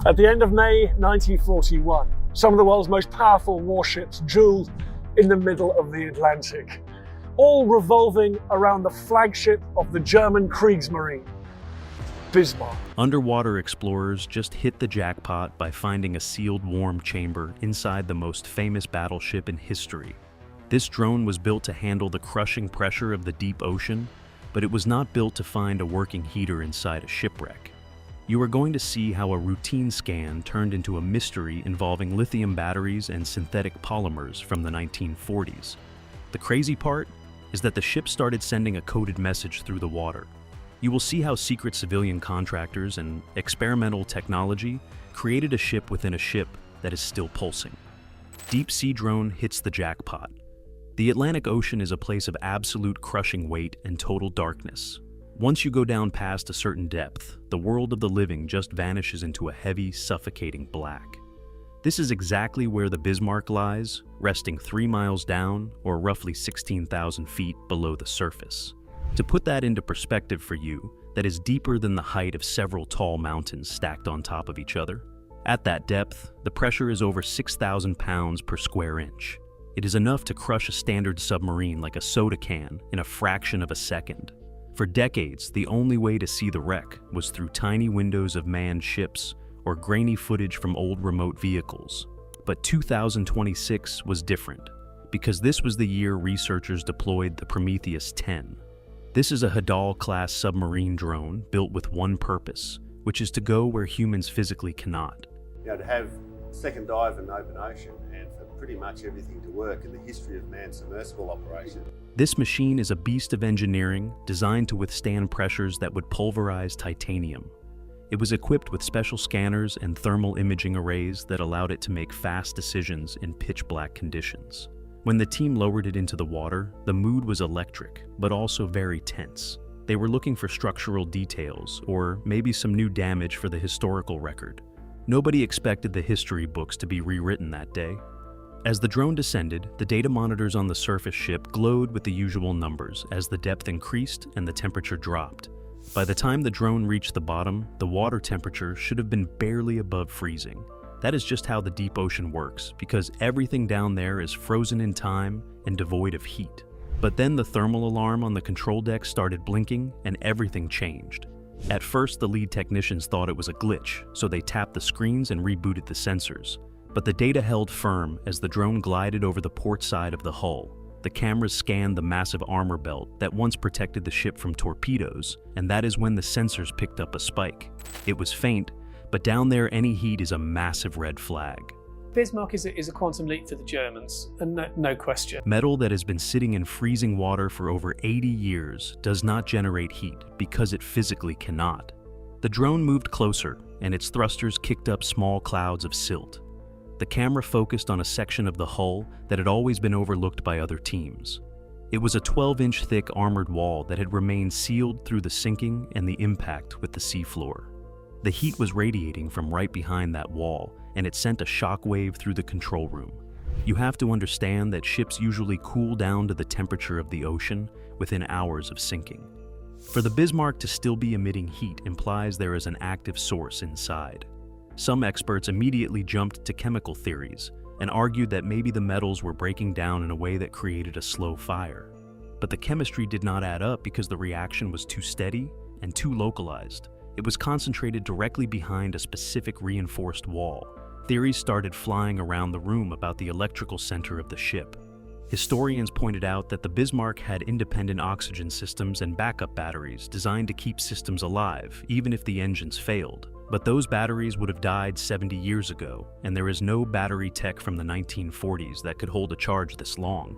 At the end of May 1941, some of the world's most powerful warships jeweled in the middle of the Atlantic, all revolving around the flagship of the German Kriegsmarine, Bismarck. Underwater explorers just hit the jackpot by finding a sealed warm chamber inside the most famous battleship in history. This drone was built to handle the crushing pressure of the deep ocean, but it was not built to find a working heater inside a shipwreck. You are going to see how a routine scan turned into a mystery involving lithium batteries and synthetic polymers from the 1940s. The crazy part is that the ship started sending a coded message through the water. You will see how secret civilian contractors and experimental technology created a ship within a ship that is still pulsing. Deep Sea Drone hits the jackpot. The Atlantic Ocean is a place of absolute crushing weight and total darkness. Once you go down past a certain depth, the world of the living just vanishes into a heavy, suffocating black. This is exactly where the Bismarck lies, resting 3 miles down, or roughly 16,000 feet below the surface. To put that into perspective for you, that is deeper than the height of several tall mountains stacked on top of each other. At that depth, the pressure is over 6,000 pounds per square inch. It is enough to crush a standard submarine like a soda can in a fraction of a second. For decades, the only way to see the wreck was through tiny windows of manned ships or grainy footage from old remote vehicles. But 2026 was different, because this was the year researchers deployed the Prometheus 10. This is a Hadal-class submarine drone built with one purpose, which is to go where humans physically cannot. To have second dive in an open ocean and for pretty much everything to work in the history of manned submersible operation. This machine is a beast of engineering designed to withstand pressures that would pulverize titanium. It was equipped with special scanners and thermal imaging arrays that allowed it to make fast decisions in pitch-black conditions. When the team lowered it into the water, the mood was electric, but also very tense. They were looking for structural details, or maybe some new damage for the historical record. Nobody expected the history books to be rewritten that day. As the drone descended, the data monitors on the surface ship glowed with the usual numbers as the depth increased and the temperature dropped. By the time the drone reached the bottom, the water temperature should have been barely above freezing. That is just how the deep ocean works, because everything down there is frozen in time and devoid of heat. But then the thermal alarm on the control deck started blinking and everything changed. At first, the lead technicians thought it was a glitch, so they tapped the screens and rebooted the sensors. But the data held firm as the drone glided over the port side of the hull. The cameras scanned the massive armor belt that once protected the ship from torpedoes, and that is when the sensors picked up a spike. It was faint, but down there any heat is a massive red flag. Bismarck is a quantum leap for the Germans, and no question. Metal that has been sitting in freezing water for over 80 years does not generate heat because it physically cannot. The drone moved closer, and its thrusters kicked up small clouds of silt. The camera focused on a section of the hull that had always been overlooked by other teams. It was a 12-inch thick armored wall that had remained sealed through the sinking and the impact with the seafloor. The heat was radiating from right behind that wall, and it sent a shockwave through the control room. You have to understand that ships usually cool down to the temperature of the ocean within hours of sinking. For the Bismarck to still be emitting heat implies there is an active source inside. Some experts immediately jumped to chemical theories and argued that maybe the metals were breaking down in a way that created a slow fire. But the chemistry did not add up because the reaction was too steady and too localized. It was concentrated directly behind a specific reinforced wall. Theories started flying around the room about the electrical center of the ship. Historians pointed out that the Bismarck had independent oxygen systems and backup batteries designed to keep systems alive, even if the engines failed. But those batteries would have died 70 years ago, and there is no battery tech from the 1940s that could hold a charge this long.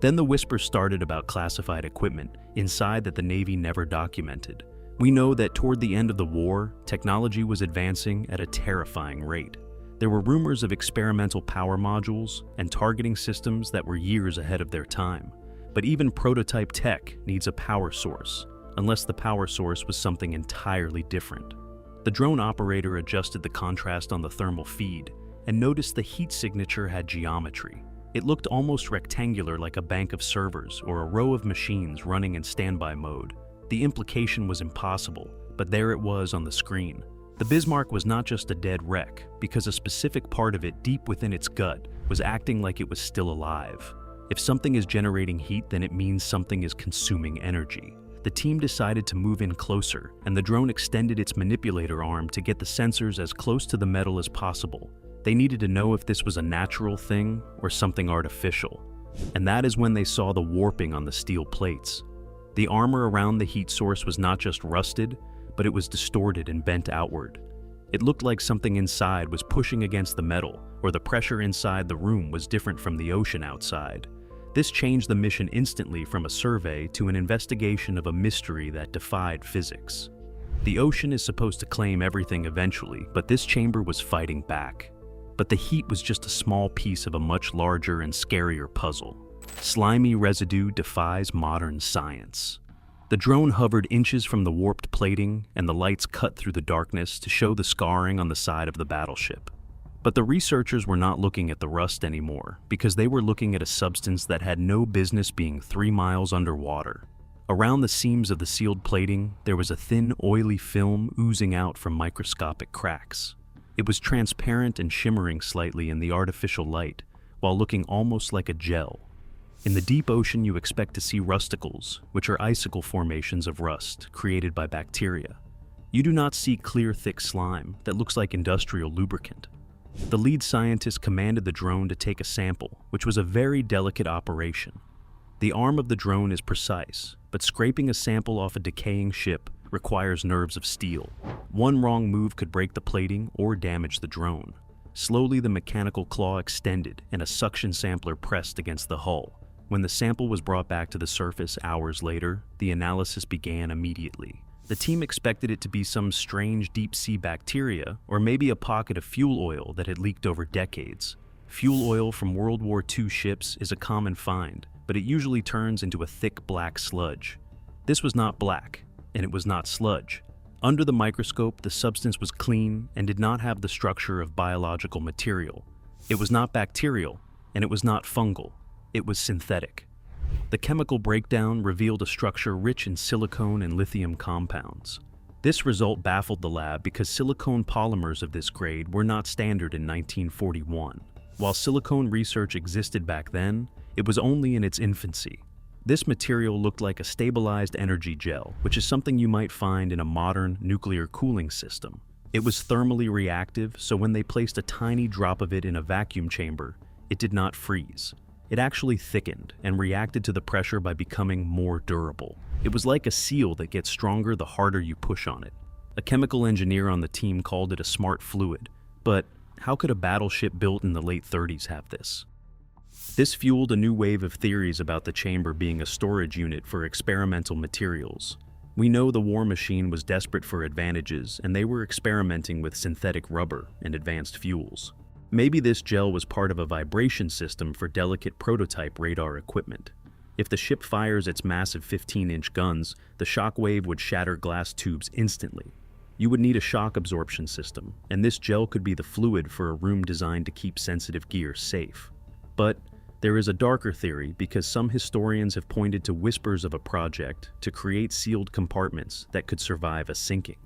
Then the whispers started about classified equipment inside that the Navy never documented. We know that toward the end of the war, technology was advancing at a terrifying rate. There were rumors of experimental power modules and targeting systems that were years ahead of their time. But even prototype tech needs a power source, unless the power source was something entirely different. The drone operator adjusted the contrast on the thermal feed and noticed the heat signature had geometry. It looked almost rectangular, like a bank of servers or a row of machines running in standby mode. The implication was impossible, but there it was on the screen. The Bismarck was not just a dead wreck, because a specific part of it deep within its gut was acting like it was still alive. If something is generating heat, then it means something is consuming energy. The team decided to move in closer, and the drone extended its manipulator arm to get the sensors as close to the metal as possible. They needed to know if this was a natural thing or something artificial. And that is when they saw the warping on the steel plates. The armor around the heat source was not just rusted, but it was distorted and bent outward. It looked like something inside was pushing against the metal, or the pressure inside the room was different from the ocean outside. This changed the mission instantly from a survey to an investigation of a mystery that defied physics. The ocean is supposed to claim everything eventually, but this chamber was fighting back. But the heat was just a small piece of a much larger and scarier puzzle. Slimy residue defies modern science. The drone hovered inches from the warped plating, and the lights cut through the darkness to show the scarring on the side of the battleship. But the researchers were not looking at the rust anymore, because they were looking at a substance that had no business being 3 miles underwater. Around the seams of the sealed plating, there was a thin, oily film oozing out from microscopic cracks. It was transparent and shimmering slightly in the artificial light, while looking almost like a gel. In the deep ocean, you expect to see rusticles, which are icicle formations of rust created by bacteria. You do not see clear, thick slime that looks like industrial lubricant. The lead scientist commanded the drone to take a sample, which was a very delicate operation. The arm of the drone is precise, but scraping a sample off a decaying ship requires nerves of steel. One wrong move could break the plating or damage the drone. Slowly, the mechanical claw extended and a suction sampler pressed against the hull. When the sample was brought back to the surface hours later, the analysis began immediately. The team expected it to be some strange deep-sea bacteria, or maybe a pocket of fuel oil that had leaked over decades. Fuel oil from World War II ships is a common find, but it usually turns into a thick black sludge. This was not black, and it was not sludge. Under the microscope, the substance was clean and did not have the structure of biological material. It was not bacterial, and it was not fungal. It was synthetic. The chemical breakdown revealed a structure rich in silicone and lithium compounds. This result baffled the lab because silicone polymers of this grade were not standard in 1941. While silicone research existed back then, it was only in its infancy. This material looked like a stabilized energy gel, which is something you might find in a modern nuclear cooling system. It was thermally reactive, so when they placed a tiny drop of it in a vacuum chamber, it did not freeze. It actually thickened and reacted to the pressure by becoming more durable. It was like a seal that gets stronger the harder you push on it. A chemical engineer on the team called it a smart fluid, but how could a battleship built in the late 30s have this? This fueled a new wave of theories about the chamber being a storage unit for experimental materials. We know the war machine was desperate for advantages, and they were experimenting with synthetic rubber and advanced fuels. Maybe this gel was part of a vibration system for delicate prototype radar equipment. If the ship fires its massive 15-inch guns, the shock wave would shatter glass tubes instantly. You would need a shock absorption system, and this gel could be the fluid for a room designed to keep sensitive gear safe. But there is a darker theory because some historians have pointed to whispers of a project to create sealed compartments that could survive a sinking.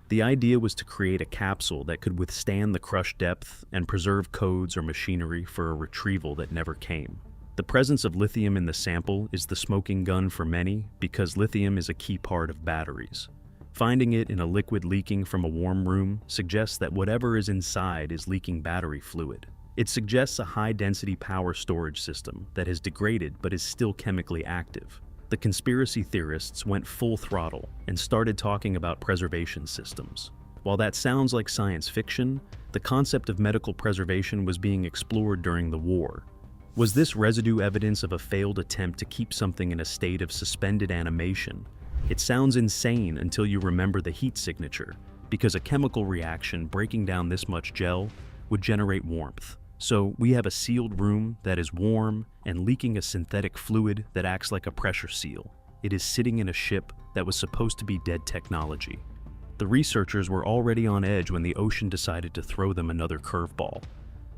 The idea was to create a capsule that could withstand the crush depth and preserve codes or machinery for a retrieval that never came. The presence of lithium in the sample is the smoking gun for many because lithium is a key part of batteries. Finding it in a liquid leaking from a warm room suggests that whatever is inside is leaking battery fluid. It suggests a high-density power storage system that has degraded but is still chemically active. The conspiracy theorists went full throttle and started talking about preservation systems. While that sounds like science fiction, the concept of medical preservation was being explored during the war. Was this residue evidence of a failed attempt to keep something in a state of suspended animation? It sounds insane until you remember the heat signature, because a chemical reaction breaking down this much gel would generate warmth. So we have a sealed room that is warm and leaking a synthetic fluid that acts like a pressure seal. It is sitting in a ship that was supposed to be dead technology. The researchers were already on edge when the ocean decided to throw them another curveball.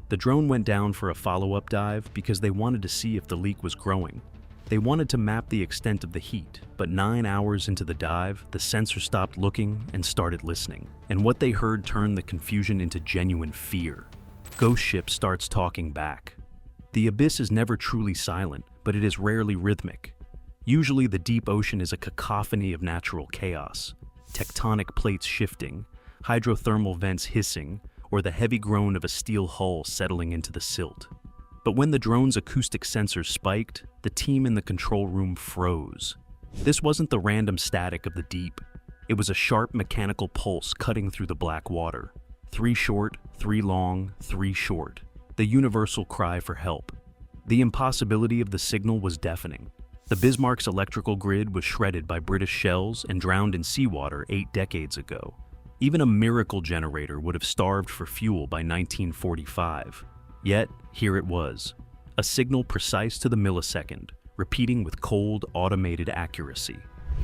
The drone went down for a follow-up dive because they wanted to see if the leak was growing. They wanted to map the extent of the heat, but 9 hours into the dive, the sensor stopped looking and started listening. And what they heard turned the confusion into genuine fear. Ghost Ship starts talking back. The abyss is never truly silent, but it is rarely rhythmic. Usually the deep ocean is a cacophony of natural chaos. Tectonic plates shifting, hydrothermal vents hissing, or the heavy groan of a steel hull settling into the silt. But when the drone's acoustic sensors spiked, the team in the control room froze. This wasn't the random static of the deep. It was a sharp mechanical pulse cutting through the black water. 3 short, 3 long, 3 short. The universal cry for help. The impossibility of the signal was deafening. The Bismarck's electrical grid was shredded by British shells and drowned in seawater 8 decades ago. Even a miracle generator would have starved for fuel by 1945. Yet, here it was. A signal precise to the millisecond, repeating with cold, automated accuracy.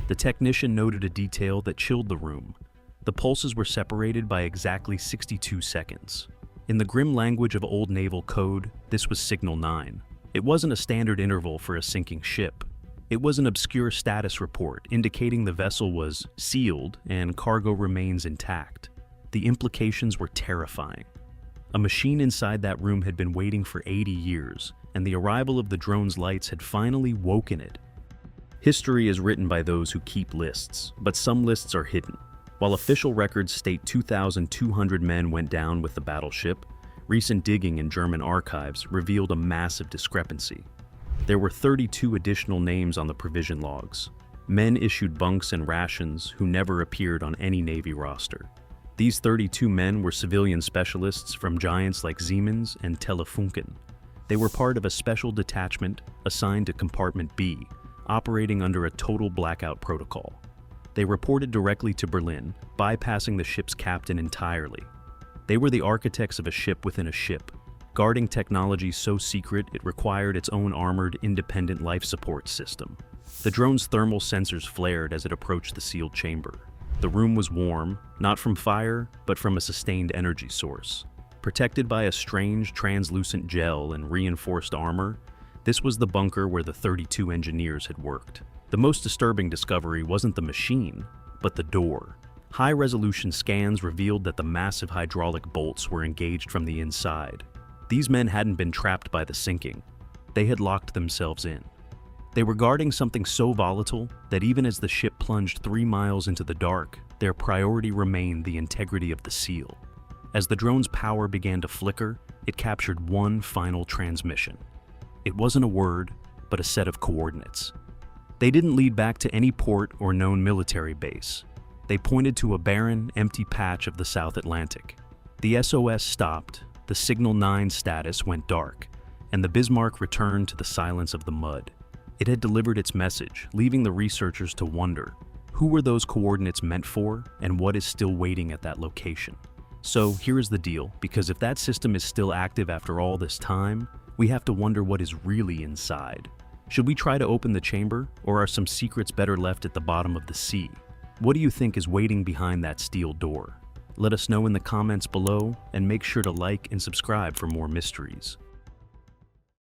The technician noted a detail that chilled the room. The pulses were separated by exactly 62 seconds. In the grim language of old naval code, this was Signal 9. It wasn't a standard interval for a sinking ship. It was an obscure status report indicating the vessel was sealed and cargo remains intact. The implications were terrifying. A machine inside that room had been waiting for 80 years, and the arrival of the drone's lights had finally woken it. History is written by those who keep lists, but some lists are hidden. While official records state 2,200 men went down with the battleship, recent digging in German archives revealed a massive discrepancy. There were 32 additional names on the provision logs, men issued bunks and rations who never appeared on any Navy roster. These 32 men were civilian specialists from giants like Siemens and Telefunken. They were part of a special detachment assigned to Compartment B, operating under a total blackout protocol. They reported directly to Berlin, bypassing the ship's captain entirely. They were the architects of a ship within a ship, guarding technology so secret it required its own armored, independent life support system. The drone's thermal sensors flared as it approached the sealed chamber. The room was warm, not from fire, but from a sustained energy source. Protected by a strange, translucent gel and reinforced armor, this was the bunker where the 32 engineers had worked. The most disturbing discovery wasn't the machine, but the door. High-resolution scans revealed that the massive hydraulic bolts were engaged from the inside. These men hadn't been trapped by the sinking. They had locked themselves in. They were guarding something so volatile that even as the ship plunged 3 miles into the dark, their priority remained the integrity of the seal. As the drone's power began to flicker, it captured one final transmission. It wasn't a word, but a set of coordinates. They didn't lead back to any port or known military base. They pointed to a barren, empty patch of the South Atlantic. The SOS stopped, the Signal 9 status went dark, and the Bismarck returned to the silence of the mud. It had delivered its message, leaving the researchers to wonder, who were those coordinates meant for, and what is still waiting at that location? So here is the deal, because if that system is still active after all this time, we have to wonder what is really inside. Should we try to open the chamber, or are some secrets better left at the bottom of the sea? What do you think is waiting behind that steel door? Let us know in the comments below, and make sure to like and subscribe for more mysteries.